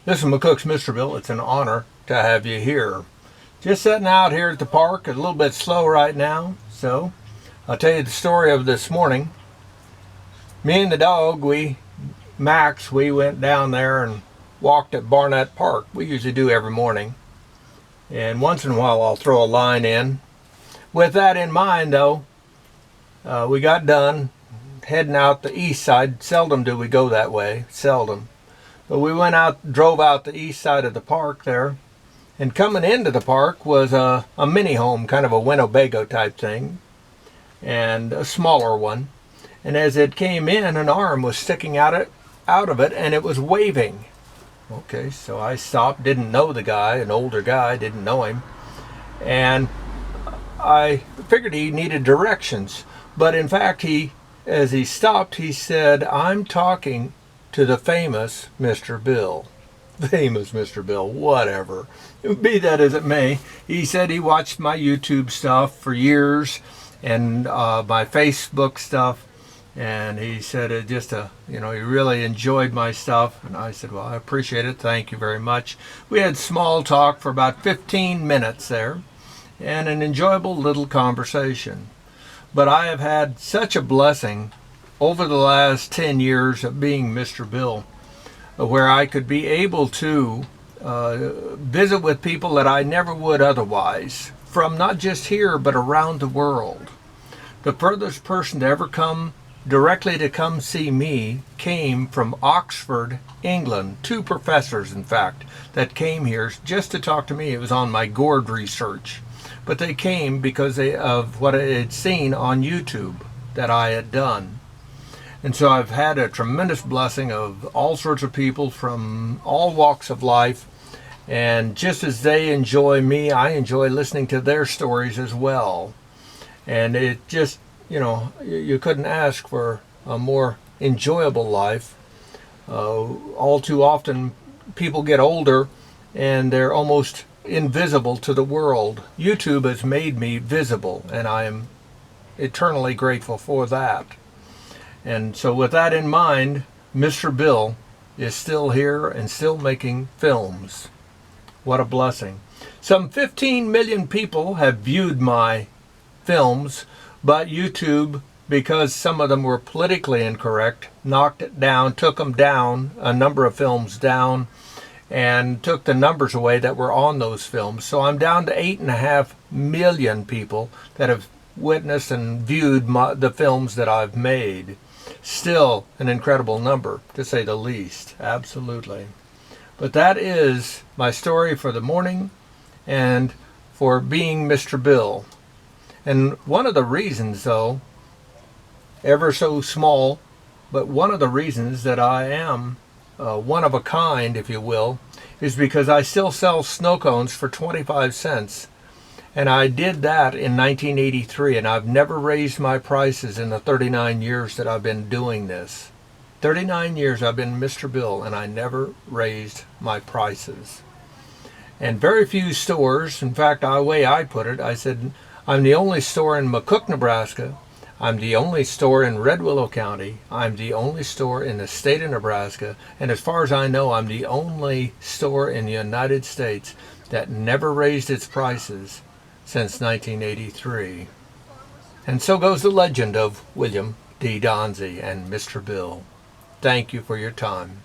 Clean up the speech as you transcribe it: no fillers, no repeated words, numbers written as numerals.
This is McCook's Mr. Bill. It's an honor to have you here. Just sitting out here at the park, a little bit slow right now. So I'll tell you the story of this morning. Me and the dog, Max, we went down there and walked at Barnett Park. We usually do every morning. And once in a while I'll throw a line in. With that in mind though, we got done heading out the east side. Seldom do we go that way, seldom. But we drove out the east side of the park there, and coming into the park was a mini home, kind of a Winnebago type thing, and a smaller one. And as it came in, an arm was sticking out of it, and it was waving. Okay, so I stopped, didn't know the guy, an older guy, didn't know him, and I figured he needed directions. But in fact, as he stopped, he said, "I'm talking to the famous Mr. Bill." Famous Mr. Bill, whatever. Be that as it may, he said he watched my YouTube stuff for years and my Facebook stuff, and he said he really enjoyed my stuff. And I said, well, I appreciate it. Thank you very much. We had small talk for about 15 minutes there and an enjoyable little conversation. But I have had such a blessing over the last 10 years of being Mr. Bill, where I could be able to visit with people that I never would otherwise, from not just here, but around the world. The furthest person to ever come directly to come see me came from Oxford, England. 2 professors, in fact, that came here just to talk to me. It was on my gourd research. But they came because of what I had seen on YouTube that I had done. And so I've had a tremendous blessing of all sorts of people from all walks of life. And just as they enjoy me, I enjoy listening to their stories as well. And it just, you couldn't ask for a more enjoyable life. All too often, people get older and they're almost invisible to the world. YouTube has made me visible, and I am eternally grateful for that. And so with that in mind, Mr. Bill is still here and still making films. What a blessing. Some 15 million people have viewed my films, but YouTube, because some of them were politically incorrect, knocked it down, took them down, a number of films down, and took the numbers away that were on those films. So I'm down to 8.5 million people that have witnessed and viewed the films that I've made. Still an incredible number, to say the least. Absolutely. But that is my story for the morning and for being Mr. Bill. And one of the reasons, though, ever so small, but one of the reasons that I am one of a kind, if you will, is because I still sell snow cones for 25 cents. And I did that in 1983, and I've never raised my prices in the 39 years that I've been doing this. 39 years I've been Mr. Bill, and I never raised my prices. And very few stores, in fact, the way I put it, I said, I'm the only store in McCook, Nebraska. I'm the only store in Red Willow County. I'm the only store in the state of Nebraska. And as far as I know, I'm the only store in the United States that never raised its prices since 1983. And so goes the legend of William D. Donzie and Mr. Bill. Thank you for your time.